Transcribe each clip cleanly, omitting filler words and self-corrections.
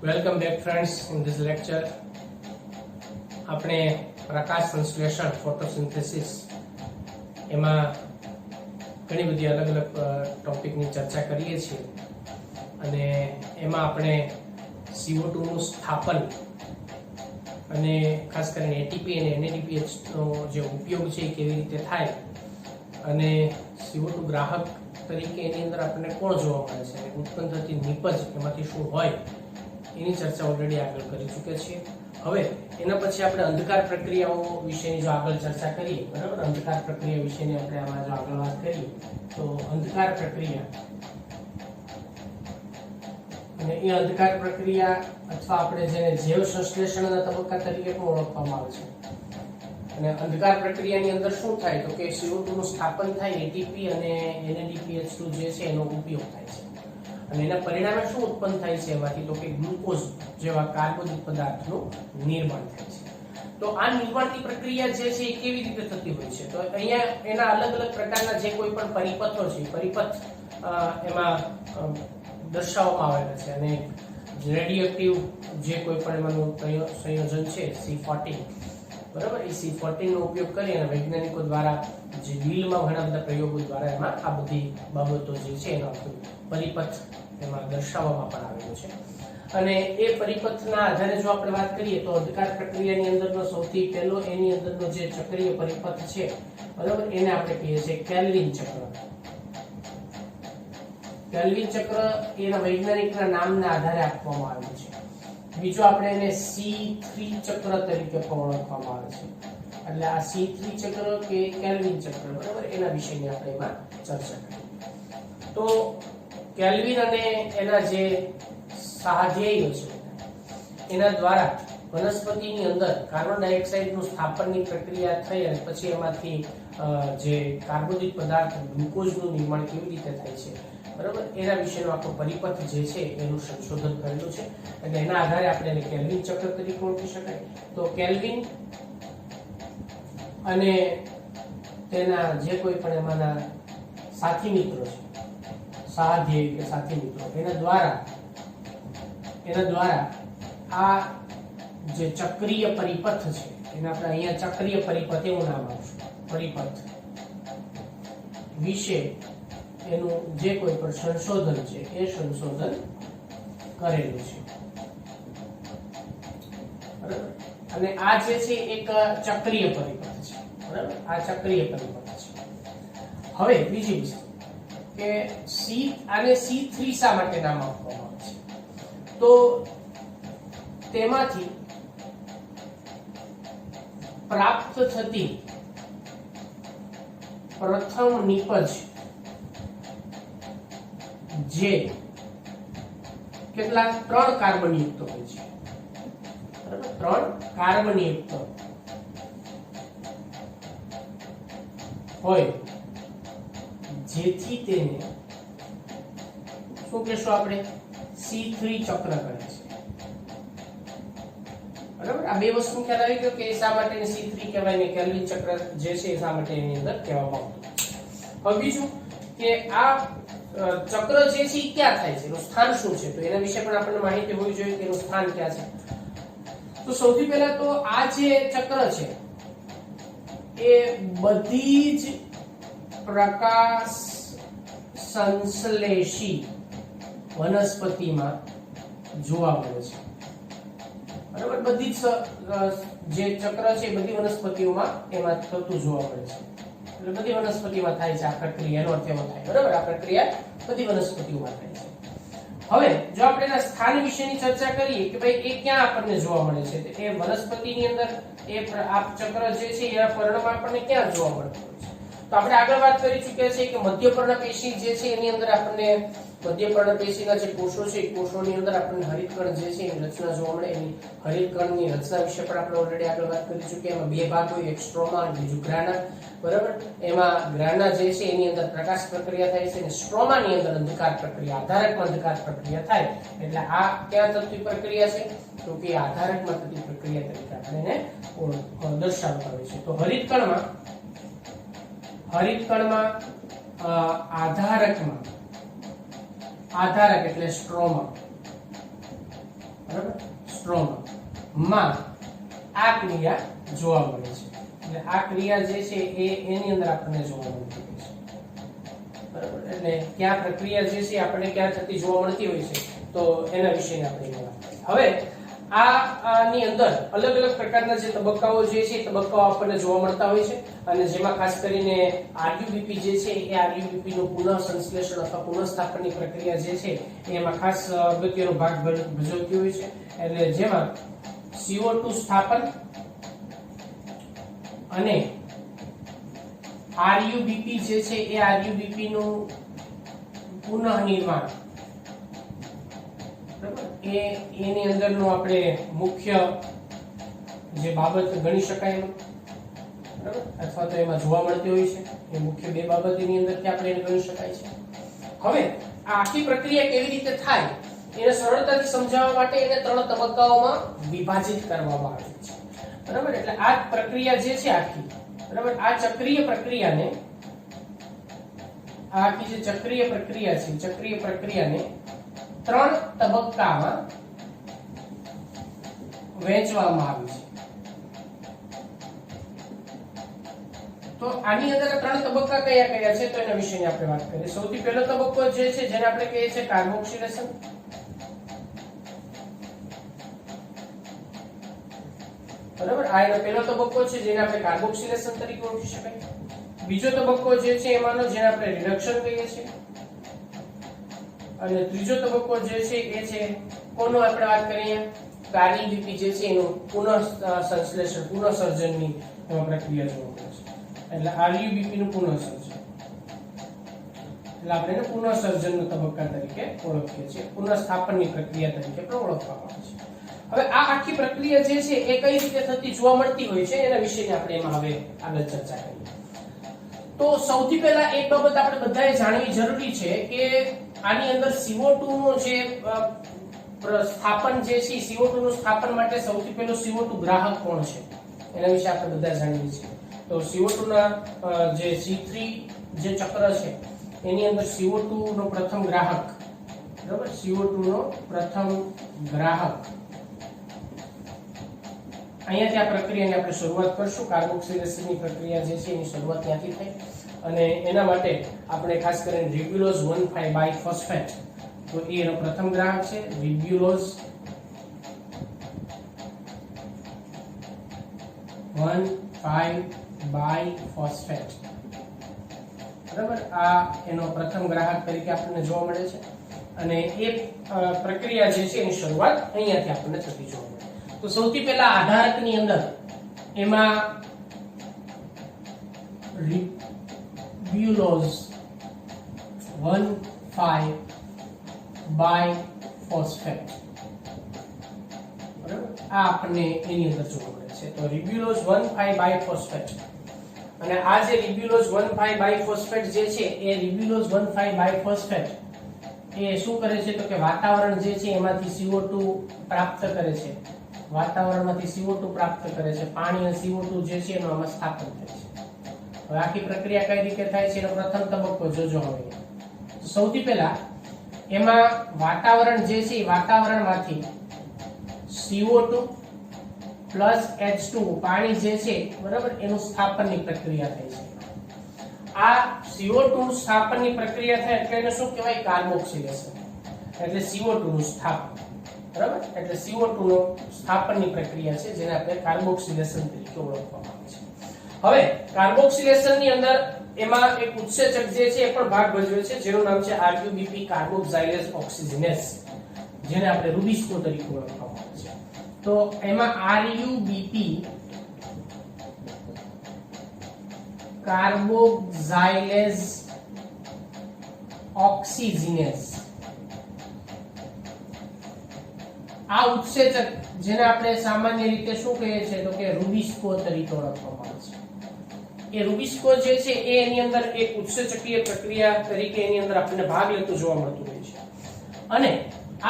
Welcome back friends in this lecture આપણે પ્રકાશ સંશ્લેષણ photosynthesis એમાં ઘણી બધી અલગ અલગ ટોપિકની ચર્ચા કરીએ છીએ અને એમાં આપણે CO2 નું સ્થાપન અને ખાસ કરીને એટીપી અને NADPH નો જે ઉપયોગ છે એ કેવી રીતે થાય અને CO2 ગ્રાહક તરીકે એની અંદર આપણને કોણ જોવા મળે છે અને ઉત્પન્ન થતી નિપજ એમાંથી શું હોય એની ચર્ચા ઓલરેડી આગળ કરી ચૂક્યા છીએ। હવે એના પછી આપણે અંધકાર પ્રક્રિયાઓ વિશેની જો આગળ ચર્ચા કરીએ, બરાબર, અંધકાર પ્રક્રિયા વિશેની આપણે આમાં જો આગળ વાત કરીએ તો અંધકાર પ્રક્રિયા અને એ અંધકાર પ્રક્રિયા અથવા આપણે જેને જૈવ સંશ્લેષણના તબક્કા તરીકે પણ ઓળખવામાં આવે છે। અને અંધકાર પ્રક્રિયાની અંદર શું થાય તો કે CO2 નું સ્થાપન થાય, એટીપી અને NADPH2 જે છે એનો ઉપયોગ થાય છે અને એના પરિણામે શું ઉત્પન્ન થાય છે એમાંથી તો કે ગ્લુકોઝ જેવા કાર્બોદિત પદાર્થનું નિર્માણ થાય છે। તો આ નિર્માણની પ્રક્રિયા જે છે એ કેવી રીતે થતી હોય છે તો અહીંયા એના અલગ અલગ પ્રકારના જે કોઈ પણ પરિપથો છે પરિપથ એમાં દર્શાવવામાં આવેલા છે અને રેડિયોએક્ટિવ જે કોઈ પણ એમાંનું સંયોજન છે C14, બરાબર, એ C14 નો ઉપયોગ કરી અને વૈજ્ઞાનિકો દ્વારા જે લીલમાં ઘણા બધા પ્રયોગો દ્વારા એમાં આ બધી બાબતો જે છે એનો પરિપથ એમાં દર્શાવવામાં પણ આવેલો છે અને એ પરિપથના આધારે જો આપણે વાત કરીએ તો અંધકાર પ્રક્રિયાની અંદરનો સૌથી પહેલો એની અંદરનો જે ચક્રીય પરિપથ છે, બરાબર, એને આપણે કહીએ છીએ કેલ્વિન ચક્ર। કેલ્વિન ચક્ર એના વૈજ્ઞાનિકના નામના આધારે આપવામાં આવ્યું છે। બીજો આપણે એને C3 ચક્ર તરીકે પણ ઓળખવામાં આવે છે, એટલે આ C3 ચક્ર કે કેલ્વિન ચક્ર, બરાબર, એના વિશેની આપણે એમાં ચર્ચા કરી। તો કેલ્વિન અને એના જે સહાધ્યેયો છે એના દ્વારા વનસ્પતિની અંદર કાર્બન ડાયોક્સાઇડનું સ્થાપનની પ્રક્રિયા થઈ અને પછી એમાંથી જે કાર્બોદિત પદાર્થ ગ્લુકોઝનું નિર્માણ કેવી રીતે થાય છે, બરાબર, એના વિશેનો આખો પરિપથ જે છે એનું સંશોધન કરેલું છે અને એના આધારે આપણે એને કેલ્વિન ચક્ર તરીકે ઓળખી શકાય। તો કેલ્વિન અને તેના જે કોઈ પણ એમાંના સાથી મિત્રો છે, સહાધ્યેય કે સાથી મિત્રો, એના દ્વારા આ જે ચક્રીય પરિપથ છે એને આપણે અહીંયા ચક્રીય પરિપથ એવું નામ આપશું, પરિપથ વિશે એનું જે કોઈ પણ સંશોધન છે એ સંશોધન કરેલું છે, બરાબર। અને આ જે છે એક ચક્રીય પરિપથ છે, બરાબર, આ ચક્રીય પરિપથ છે। હવે બીજી વસ્તુ કે આને C3 શા માટે નામ આપવામાં આવે છે તો તેમાંથી પ્રાપ્ત થતી પ્રથમ નિપજ જે કેટલા 3 કાર્બનયુક્ત હોય છે, બરાબર, 3 કાર્બનયુક્ત હોય જેથી તેને શું કહેશું આપણે C3 ચક્ર કહે છે, બરાબર। આ બે વસ્તુ ખ્યાલ આવી ગયો કે શા માટે C3 કહેવાય ને કેલ્વિન ચક્ર જે છે શા માટે એની અંદર કહેવામાં આવતું। હવે બીજું કે આ ચક્ર જે છે ક્યાં થાય છે, એનું સ્થાન શું છે તો એના વિશે પણ આપણને માહિતી હોવી જોઈએ કે એનું સ્થાન ક્યાં છે। તો સૌથી પહેલા તો આ જે ચક્ર છે એ બધી જ પ્રકાશ સંશ્લેષી વનસ્પતિમાં જોવા મળે છે, બરાબર। બધી જે ચક્ર છે બધી વનસ્પતિઓમાં એમાં થતું જોવા મળે છે, એટલે બધી વનસ્પતિમાં થાય છે આ પ્રક્રિયાનો અર્થ એવો થાય, બરાબર, આ પ્રક્રિયા બધી વનસ્પતિઓમાં થાય છે। હવે જો આપણે એના સ્થાન વિશેની ચર્ચા કરીએ કે ભાઈ એ ક્યાં આપણને જોવા મળે છે તો એ વનસ્પતિની અંદર એ આ ચક્ર જે છે એના પર્ણમાં આપણને ક્યાં જોવા મળતું હોય છે તો આપણે આગળ વાત કરી ચૂક્યા છે કે મધ્યપર્ણ પેશી જે છે એની અંદર આપણને મધ્યપર્ણ પેશીના જે કોષો છે કોષોની અંદર આપણને હરિતકણ જે છે એની રચના જોવા મળે। એની હરિતકણની રચના વિશે પણ આપણે ઓલરેડી આગળ વાત કરી ચૂક્યા। એમાં બે ભાગ હોય, એક સ્ટ્રોમા અને બીજું ગ્રાના, બરાબર। એમાં ગ્રાના જે છે એની અંદર પ્રકાશ પ્રક્રિયા થાય છે અને સ્ટ્રોમાની અંદર અંધકાર પ્રક્રિયા, આધારકમાં અંધકાર પ્રક્રિયા થાય। એટલે આ ક્યાં થતી પ્રક્રિયા છે તો કે આધારકમાં થતી પ્રક્રિયા તરીકે આપણે એને દર્શાવતા હોય છે। તો હરિતકણમાં આધારક એટલે સ્ટ્રોમા, બરાબર, સ્ટ્રોમા માં આ ક્રિયા જોવા મળે છે. એટલે આ ક્રિયા જે છે એ એની અંદર આપણને જોવા મળતી હોય છે. બરાબર, એટલે ક્યાં પ્રક્રિયા જે છે આપણને ક્યાં થતી જોવા મળતી હોય છે તો એના વિશેની આપણે વાત કરીએ. હવે આની અંદર અલગ અલગ પ્રકારના જે તબક્કાઓ જે છે તબક્કાઓ આપણને જોવા મળતા હોય છે અને જેમાં ખાસ કરીને આરયુબીપી જે છે એ આરયુબીપી નું પુનઃ સંશ્લેષણ અથવા પુનઃસ્થાપનની પ્રક્રિયા જે છે એમાં ખાસ અગત્યનો ભાગ ભજવતી હોય છે. એટલે જેમાં CO2 સ્થાપન અને આરયુબીપી જે છે એ આરયુબીપી નું પુનઃ નિર્માણ એની અંદરનો આપણે મુખ્ય જે બાબત ગણી શકાય બરાબર અથવા તો એમાં જોવા મળતી હોય છે એ મુખ્ય બે બાબત એની અંદરથી આપણે એને ગણી શકાય છે. હવે આ આખી પ્રક્રિયા કેવી રીતે થાય એને સરળતાથી સમજાવવા માટે એને 3 તબક્કાઓમાં વિભાજિત કરવામાં આવી છે. બરાબર, એટલે આ પ્રક્રિયા જે છે આખી બરાબર આ ચક્રીય પ્રક્રિયાને આ આખી જે ચક્રીય પ્રક્રિયા છે ચક્રીય પ્રક્રિયાને 3 તબક્કામાં વહેંચવામાં આવી છે. તો આની અંદર 3 તબક્કા કયા કયા છે તો એના વિશેની આપણે વાત કરીએ. સૌથી પહેલો તબક્કો જે છે જેને આપણે કહીએ છીએ કાર્બોક્સિલેશન. બરાબર, આ એનો પહેલો તબક્કો છે જેને આપણે કાર્બોક્સિલેશન તરીકે ઓળખી શકાય. બીજો તબક્કો જે છે એમાંનો જેને આપણે રિડક્શન કહીએ છીએ અને ત્રીજો તબક્કો જે છે એ છે કોનો આપણે વાત કરીએ આરયુબીપી જે છે એનું પુનઃ સંશ્લેષણ પુનઃસર્જનની પ્રક્રિયા જોવા મળે છે. એટલે આરયુબીપી નું પુનઃસર્જન એટલે આપણે એને પુનઃસર્જનનો તબક્કા તરીકે ઓળખીએ છીએ, પુનઃસ્થાપનની પ્રક્રિયા તરીકે પણ ઓળખવામાં આવે છે. હવે આ આખી પ્રક્રિયા જે છે એ કઈ રીતે થતી જોવા મળતી હોય છે એના વિશેની આપણે એમાં હવે આગળ ચર્ચા કરીએ. તો સૌથી પહેલા એક બાબત આપણે બધાએ જાણવી જરૂરી છે કે આની અંદર CO2 નો જે સ્થાપન જે છે CO2 નું સ્થાપન માટે સૌથી પહેલો CO2 ગ્રાહક કોણ છે એના વિશે આપણે બધા જાણીએ છીએ. તો CO2 ના જે C3 જે ચક્ર છે એની અંદર CO2 નો પ્રથમ ગ્રાહક બરાબર CO2 નો પ્રથમ ગ્રાહક અહીંયાથી આ પ્રક્રિયાની આપણે શરૂઆત કરશું. કાર્બોક્સિલેશનની પ્રક્રિયા જે છે એની શરૂઆત ત્યાંથી થઈ અને એના માટે આપણે ખાસ કરીને રિબ્યુલોઝ 1,5 બાયફોસ્ફેટ તો એનો પ્રથમ ગ્રાહક છે રિબ્યુલોઝ 1,5 બાયફોસ્ફેટ. બરાબર, આ એનો પ્રથમ ગ્રાહક તરીકે આપણને જોવા મળે છે અને એ પ્રક્રિયા જે છે એની શરૂઆત અહીંયાથી આપણને થતી જોવા મળે. તો સૌથી પહેલા આધારકની અંદર એમાં રિબ્યુલોઝ 1,5 બાયફોસ્ફેટ બરાબર આ આપણને એની અંદર જોવા મળે છે. તો રિબ્યુલોઝ 1,5 બાયફોસ્ફેટ અને આ જે રિબ્યુલોઝ 1,5 બાયફોસ્ફેટ જે છે એ રિબ્યુલોઝ 1,5 બાયફોસ્ફેટ એ શું કરે છે તો કે વાતાવરણ જે છે એમાંથી CO2 પ્રાપ્ત કરે છે. વાતાવરણમાંથી CO2 પ્રાપ્ત કરે છે. પાણી અને CO2 જે છે એનું આમાં સ્થાપન થાય છે. હવે આખી પ્રક્રિયા કઈ રીતે થાય છે એનો પ્રથમ તબક્કો જોજો. હવે સૌથી પહેલા એમાં વાતાવરણ જે છે વાતાવરણમાંથી CO2 પ્લસ H2 પાણી જે છે બરાબર એનું સ્થાપનની પ્રક્રિયા થાય છે. આ CO2 નું સ્થાપનની પ્રક્રિયા થાય એટલે એને શું કહેવાય કાર્બોક્સિલેશન. એટલે CO2 નું સ્થાપન બરાબર એટલે CO2 નો સ્થાપનની પ્રક્રિયા છે જેને આપણે કાર્બોક્સિલેશન તરીકે ઓળખવામાં આવે છે. હવે કાર્બોક્સિલેશનની અંદર એમાં એક ઉત્સેચક જે છે એ પણ ભાગ ભજવે છે જેનું નામ છે આરયુબીપી કાર્બોક્સાઇલેઝ ઓક્સિજનેસ જેને આપણે રૂબિસ્કો તરીકે ઓળખવામાં આવે છે. તો એમાં આરયુબીપી કાર્બોક્સાઇલેઝ ઓક્સિજનેસ આ ઉત્સેચક જેને આપણે સામાન્ય રીતે શું કહીએ છીએ તો કે રૂબિસ્કો તરીકે ઓળખવામાં આવે છે. એ રૂબિસ્કો જે છે એની અંદર એક ઉત્સેચકીય પ્રક્રિયા તરીકે એની અંદર આપણને ભાગ લેતું જોવા મળતું હોય છે અને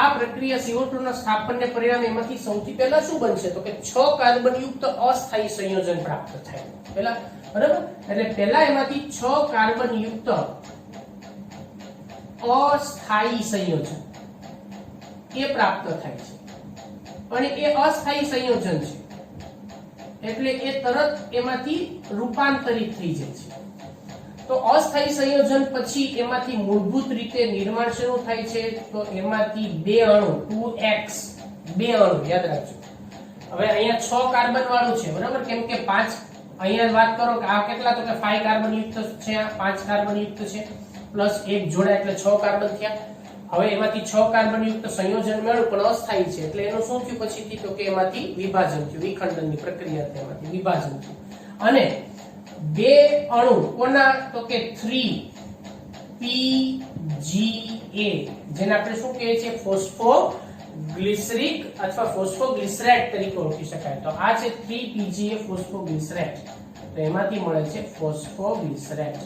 આ પ્રક્રિયા CO2 ના સ્થાપનને પરિણામે એમાંથી સૌથી પહેલા શું બનશે તો કે 6 કાર્બન યુક્ત અસ્થાયી સંયોજન પ્રાપ્ત થાય. પહેલા બરાબર એટલે પહેલા એમાંથી 6 કાર્બન યુક્ત અસ્થાયી સંયોજન એ પ્રાપ્ત થાય છે. પણ એ અસ્થાયી સંયોજન છે એટલે એ તરત એમાંથી રૂપાંતરિત થઈ જાય છે. તો અસ્થાયી સંયોજન પછી એમાંથી મૂળભૂત રીતે નિર્માણ શરૂ થાય છે. તો એમાંથી બે અણુ 2x બે અણુ યાદ રાખજો. હવે અહીંયા 6 કાર્બન વાળું છે બરાબર, કેમ કે 5 અહીંયા વાત કરો કે આ કેટલા, તો કે 5 કાર્બન યુક્ત છે, આ 5 કાર્બન યુક્ત છે પ્લસ 1 જોડા એટલે 6 કાર્બન થયા. હવે એમાંથી 6 કાર્બન યુક્ત સંયોજન મળ્યું પણ અસ્થાયી છે એટલે એનું શું થયું પછીથી, તો કે એમાંથી વિભાજન થયું, વિખંડનની પ્રક્રિયા થઈ, એમાંથી વિભાજન થયું. અને બે અણુ કોના, તો કે 3PGA જેને આપણે શું કહીએ છીએ ફોસ્ફોગ્લિસરિક અથવા ફોસ્ફોગ્લિસરેટ તરીકે ઓળખી શકાય. તો આ છે 3PGA ફોસ્ફોગ્લિસરેટ, તો એમાંથી મળે છે ફોસ્ફોગ્લિસરેટ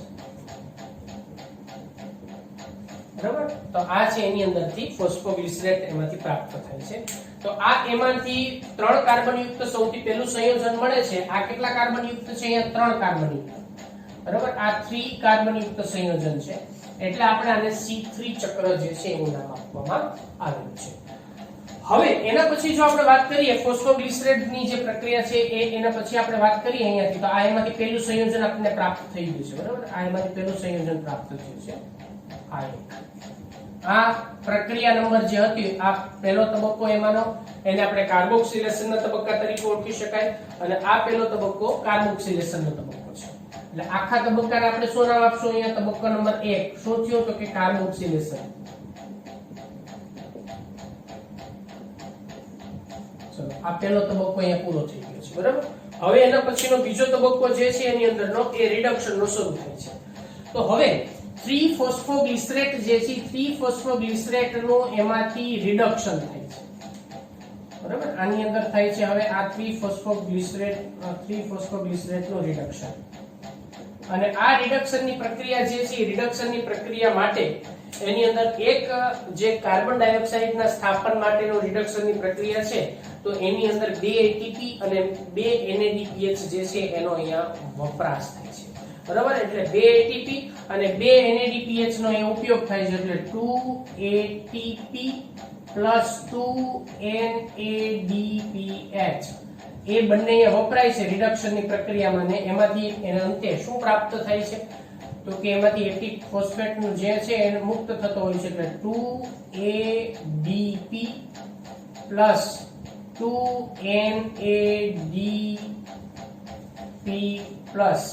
બરાબર. તો આ છે એની અંદરથી ફોસ્ફોગ્લિસરેટ એમાંથી પ્રાપ્ત થાય છે. તો આ એમાંથી 3 કાર્બન યુક્ત સૌથી પહેલું સંયોજન મળે છે. આ કેટલા કાર્બન યુક્ત છે, અહીંયા 3 કાર્બન યુક્ત બરાબર. આ 3 કાર્બન યુક્ત સંયોજન છે એટલે આપણે આને C3 ચક્ર જે છે એવું નામ આપવામાં આવ્યું છે. હવે એના પછી જો આપણે વાત કરીએ ફોસ્ફોગ્લિસરેટ ની જે પ્રક્રિયા છે એના પછી આપણે વાત કરીએ અહીંયાથી, તો આ એમાંથી પહેલું સંયોજન આપણને પ્રાપ્ત થઈ ગયું છે બરાબર. આ એમાંથી પહેલું સંયોજન પ્રાપ્ત થયું છે. આ પ્રક્રિયા નંબર જે હતી, આ પહેલો તબક્કો એમાંનો, એને આપણે કાર્બોક્સિલેશનના તબક્કા તરીકે ઓળખી શકાય. અને આ પહેલો તબક્કો કાર્બોક્સિલેશનનો તબક્કો છે. એટલે આખા તબક્કાને આપણે શું નામ આપશું, અહીંયા તબક્કો નંબર 1 શું થયો, તો કે કાર્બોક્સિલેશન. ચલો આ પહેલો તબક્કો અહીંયા પૂરો થઈ ગયો છે બરાબર. હવે એના પછીનો બીજો તબક્કો જે છે એની અંદરનો એ રિડક્શનનો શરૂ થાય છે. તો હવે 3-ફોસ્ફોગ્લિસરેટ જે છે 3-ફોસ્ફોગ્લિસરેટ નું એમાંથી રિડક્શન થાય છે બરાબર. આની અંદર થાય છે હવે આ 3-ફોસ્ફોગ્લિસરેટ નું રિડક્શન. અને આ રિડક્શનની પ્રક્રિયા જે છે રિડક્શનની પ્રક્રિયા માટે એની અંદર એક જે કાર્બન ડાયોક્સાઇડના સ્થાપન માટેનો રિડક્શનની પ્રક્રિયા છે, તો એની અંદર 2 ATP અને 2 NADPH જે છે એનો અહીંયા વપરાશ થાય છે બરાબર. એટલે 2 ATP અને 2 NADPH નો અહીંયા ઉપયોગ થાય છે એટલે 2 ATP પ્લસ 2 NADPH એ બંને અહીંયા વપરાય છે રિડક્શનની પ્રક્રિયામાં. ને એમાંથી એના અંતે શું પ્રાપ્ત થાય છે, તો કે એમાંથી એટીપ ફોસ્ફેટ નું જે છે એ મુક્ત થતો હોય છે એટલે 2ADP પ્લસ 2NADP પ્લસ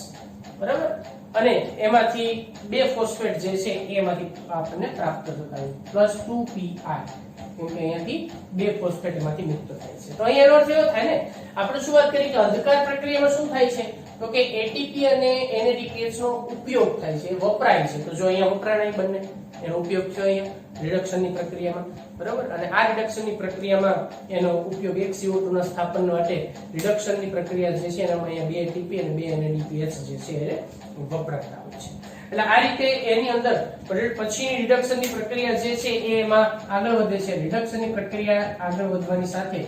બરાબર. અને એમાંથી 2 ફોસ્ફેટ જે છે એમાંથી આપણને પ્રાપ્ત થતા હોય પ્લસ 2PI, કેમ કે અહીંયાથી 2 ફોસ્ફેટ એમાંથી મુક્ત થાય છે. તો અહીંયા એનો અર્થ એવો થાય ને, આપણે શું વાત કરી કે અંધકાર પ્રક્રિયામાં શું થાય છે, તો કે ATP અને NADPH નો ઉપયોગ થાય છે, વપરાય છે. તો જો અહીંયા વપરાય બંને એનો ઉપયોગ થયો અહીંયા રિડક્શનની પ્રક્રિયામાં બરાબર. અને આ રિડક્શનની પ્રક્રિયામાં એનો ઉપયોગ એક CO2 ના સ્થાપન માટે રિડક્શનની પ્રક્રિયા જે છે એનામાં અહીંયા 2 ATP અને 2 NADPH જે છે એ વપરાતા હોય છે. એટલે આ રીતે એની અંદર પછીની રિડક્શનની પ્રક્રિયા જે છે એમાં આગળ વધે છે. રિડક્શનની પ્રક્રિયા આગળ વધવાની સાથે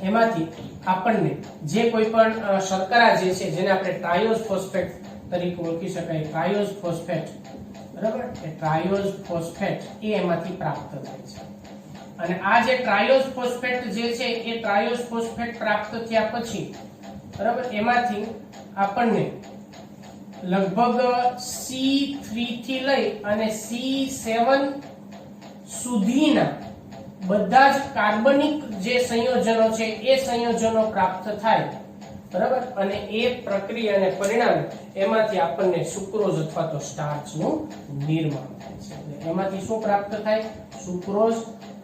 એમાંથી આપણને જે કોઈ પણ શર્કરા જે છે જેને આપણે ટ્રાયોઝ ફોસ્ફેટ તરીકે ઓળખી શકાય, ટ્રાયોઝ ફોસ્ફેટ બરાબર, એ ટ્રાયોઝ ફોસ્ફેટ એ એમાંથી પ્રાપ્ત થાય છે. અને આ જે ટ્રાયોઝ ફોસ્ફેટ જે છે એ ટ્રાયોઝ ફોસ્ફેટ પ્રાપ્ત થયા પછી બરાબર એમાંથી આપણને લગભગ C3 થી લઈ અને C7 સુધીના બધા જ કાર્બનિક જે સંયોજનો છે એ સંયોજનો પ્રાપ્ત થાય બરાબર. અને એ પ્રક્રિયાને પરિણામે એમાંથી આપણને સુક્રોઝ અથવા તો સ્ટાર્ચ નું નિર્માણ થાય છે. એમાંથી શું પ્રાપ્ત થાય, સુક્રોઝ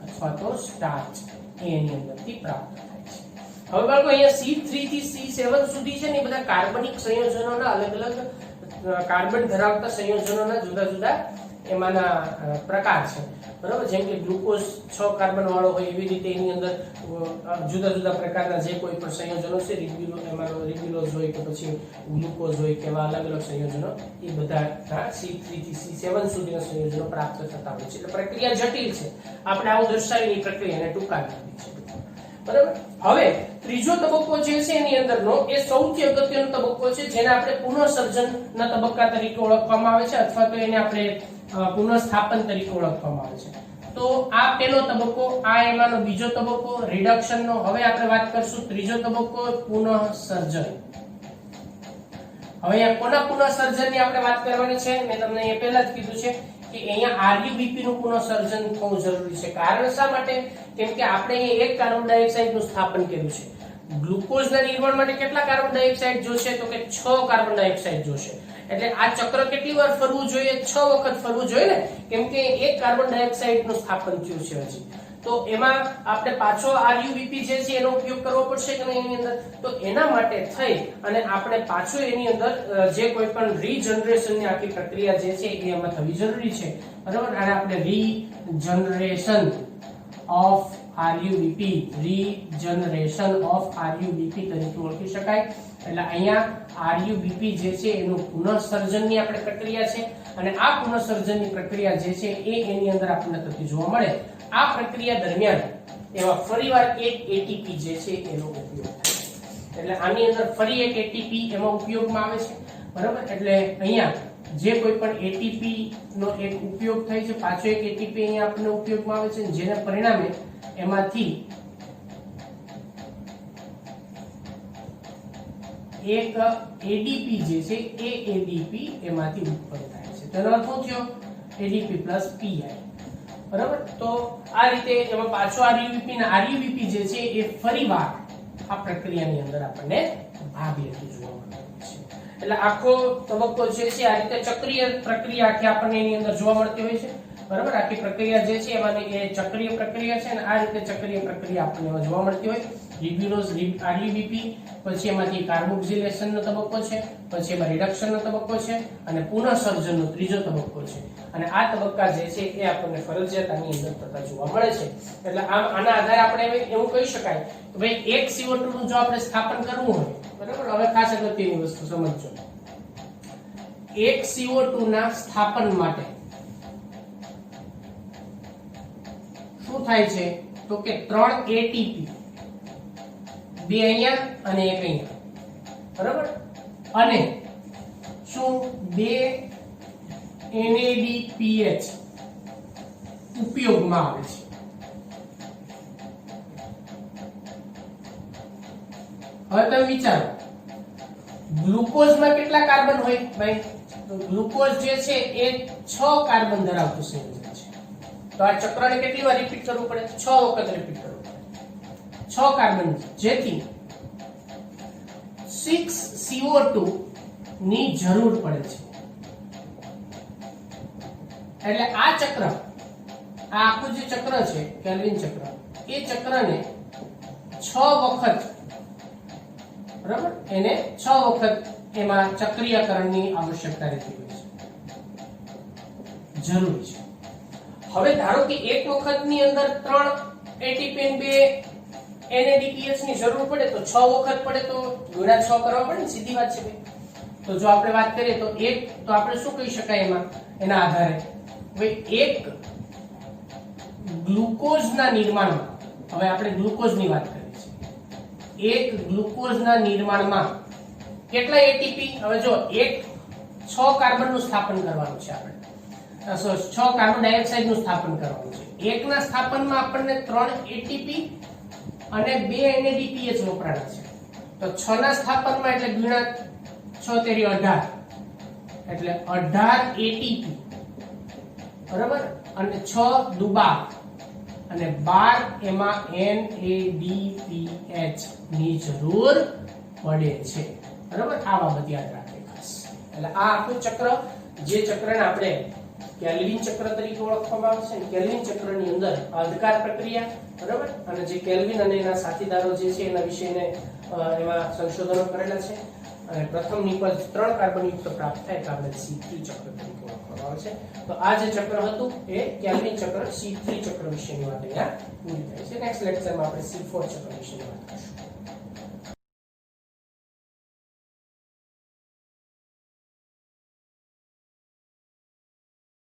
અથવા તો સ્ટાર્ચ એની અંદરથી પ્રાપ્ત થાય છે. હવે બાળકો અહીંયા C3 થી C7 સુધી છે ને બધા કાર્બનિક સંયોજનોના અલગ અલગ કાર્બન ધરાવતા સંયોજનોના જુદા જુદા એમાંના પ્રકાર છે બરાબર. જેમ કે ગ્લુકોઝ 6 કાર્બન વાળો હોય એવી રીતે એની અંદર જુદા જુદા પ્રકારના જે કોઈ પણ સંયોજનો છે, રિબ્યુલોઝ હોય કે પછી ગ્લુકોઝ હોય કે એવા અલગ અલગ સંયોજનો એ બધા C3 થી C7 સુધીના સંયોજનો પ્રાપ્ત થતા હોય છે. એટલે પ્રક્રિયા જટિલ છે, આપણે આવું દર્શાવીની પ્રક્રિયાને ટૂંકાવી છે બરાબર. હવે ત્રીજો તબક્કો જે છે એની અંદરનો એ સૌથી અગત્યનો તબક્કો છે જેને આપણે પુનઃસર્જનના તબક્કા તરીકે ઓળખવામાં આવે છે અથવા તો એને આપણે પુનઃસ્થાપન તરીકે ઓળખવામાં આવે છે. તો તો આ પહેલો તબક્કો, આ એમાંનો બીજો તબક્કો રિડક્શન નો. હવે આપણે વાત કરશું ત્રીજો તબક્કો પુનઃસર્જન. હવે અહીંયા પુનઃસર્જન ની આપણે વાત કરવાની છે. મેં તમને એ પહેલા જ કીધું છે કે અહીંયા RuBP નું પુનઃસર્જન થવું જરૂરી છે. કારણ શા માટે? કેમ કે આપણે અહીંયા એક કાર્બન ડાયોક્સાઇડ નું સ્થાપન કર્યું છે. ગ્લુકોઝના નિર્માણ માટે કેટલા કાર્બન ડાયોક્સાઇડ જોશે? તો કે 6 કાર્બન ડાયોક્સાઇડ જોશે. એટલે આ ચક્ર કેટલી વાર ફરવું જોઈએ? 6 વખત ફરવું જોઈએ ને, કેમ કે એક કાર્બન ડાયોક્સાઇડ નું સ્થાપન થયું છે હજી. તો એમાં આપણે પાછો RuBP જે છે એનો ઉપયોગ કરવો પડશે કે નહીં એની અંદર? તો એના માટે થઈ અને આપણે પાછો એની અંદર જે કોઈ પણ રીજનરેશનની આખી પ્રક્રિયા જે છે એ એમાં થવી જરૂરી છે. બરાબર? અને આપણે regeneration of RuBP, regeneration of RuBP તરીકે ઓળખી શકાય. એટલે અહીંયા RuBP જે છે એનું પુનઃસર્જનની આપણે પ્રક્રિયા છે અને આ પુનઃસર્જનની પ્રક્રિયા જે છે એ એની અંદર આપણને થતી જોવા મળે. આ પ્રક્રિયા દરમિયાન એમાં ફરીવાર એક ATP જે છે એનો ઉપયોગ થાય. એટલે આની અંદર ફરી એક ATP એમાં ઉપયોગમાં આવે છે. બરાબર? એટલે અહીંયા જે કોઈ પણ ATP નો એક ઉપયોગ થાય છે, પાછો એક ATP અહીંયા આપણને ઉપયોગમાં આવે છે, જેને પરિણામે એમાંથી એક ADP જે છે એ ADP એમાંથી ઉત્પન્ન થાય છે. તેનો અર્થ શું થયો? ADP plus PI. બરાબર? તો આ રીતે એમાં પાછો RuBP ના RuBP જે છે એ ફરીવાર આ પ્રક્રિયાની અંદર આપણને ભાગ લેતું જોવા મળે છે. એટલે આખો તબક્કો જે છે આ રીતે ચક્રીય પ્રક્રિયા આખી આપણને એની અંદર જોવા મળતી હોય છે. બરાબર? આખી પ્રક્રિયા જે છે એમાં એ ચક્રીય પ્રક્રિયા છે અને આ રીતે ચક્રીય પ્રક્રિયા આપણને એમાં જોવા મળતી હોય. રિબ્યુલોઝ RuBP, પછી એમાંથી કાર્બોક્સિલેશનનો તબક્કો છે, પછી એમાં રિડક્શનનો તબક્કો છે અને પુનઃસર્જનનો ત્રીજો તબક્કો છે. અને આ તબક્કા જે છે એ આપણને ફરજિયાત આની અંદર થતા જોવા મળે છે. એટલે આના આધારે આપણે એવું કહી શકાય કે ભાઈ એક CO2 નું જો આપણે સ્થાપન કરવું હોય, બરાબર? હવે ખાસ અગત્યની વસ્તુ સમજજો. એક CO2 ના સ્થાપન માટે શું થાય છે? તો કે 3 ATP, 2 અહીંયા અને 1 અહીંયા. બરાબર? અને શું 2 NADPH ઉપયોગમાં આવે છે. હવે તમે વિચારો, ગ્લુકોઝમાં કેટલા કાર્બન હોય ભાઈ? તો ગ્લુકોઝ જે છે એ 6 કાર્બન ધરાવતું સંયોજન છે. તો આ ચક્રને કેટલી વાર રિપીટ કરવું પડે? 6 વખત રિપીટ કરવું પડે. 6 કાર્બન, જેથી 6 CO2 ની જરૂર પડે છે. એટલે આ ચક્ર, આ આખું જે ચક્ર છે કેલ્વિન ચક્ર, એ ચક્રને 6 વખત, બરાબર, એને 6 વખત એમાં ચક્રીયકરણની આવશ્યકતા રહેતી હોય છે, જરૂરી છે. હવે ધારો કે એક વખતની અંદર 3 ATP અને 2 NADPH ની જરૂર પડે તો 6 વખત પડે તો ગુણ્યા 6 કરવા પડે ને, સીધી વાત છે ભાઈ. તો જો આપણે વાત કરીએ તો આપણે શું કહી શકાય એમાં, એના આધારે એક ગ્લુકોઝના નિર્માણમાં, હવે આપણે ગ્લુકોઝની વાત કરીએ છીએ, એક ગ્લુકોઝના નિર્માણમાં કેટલા ATP? હવે જો 6 કાર્બનનું સ્થાપન કરવાનું છે આપણે, 6 કાર્બન ડાયોક્સાઇડ નું સ્થાપન કરવાનું છે. એકના સ્થાપનમાં આપણને 3 ATP અને 2 NADPH વપરાણા છે. તો 6 ના સ્થાપનમાં એટલે ગુણ્યા 6 તેરી 18, એટલે 18 ATP, બરાબર, અને 6 દુ 12 અને 12 એમાં NADPH ની જરૂર પડે છે. બરાબર? આ બાબત યાદ રાખે ખાસ. એટલે આ આખું ચક્ર, જે ચક્રને આપણે કેલ્વિન ચક્ર તરીકે ઓળખવામાં આવે છે, કેલ્વિન ચક્રની અંદર અંધકાર પ્રક્રિયા, બરાબર, અને જે કેલ્વિન અને એના સાથીદારો જે છે એના વિશેને એમાં સંશોધનો કરેલા છે. અને પ્રથમ નિપજ 3 કાર્બન યુક્ત પ્રાપ્ત થાય તો આપણે C3 ચક્ર તરીકે ઓળખવામાં આવે છે. તો આ જે ચક્ર હતું એ કેલ્વિન ચક્ર, C3 ચક્ર વિશેની વાત અહીંયા પૂરી થાય છે. નેક્સ્ટ લેક્ચરમાં આપણે C4 ચક્ર વિશે વાત કરીશું.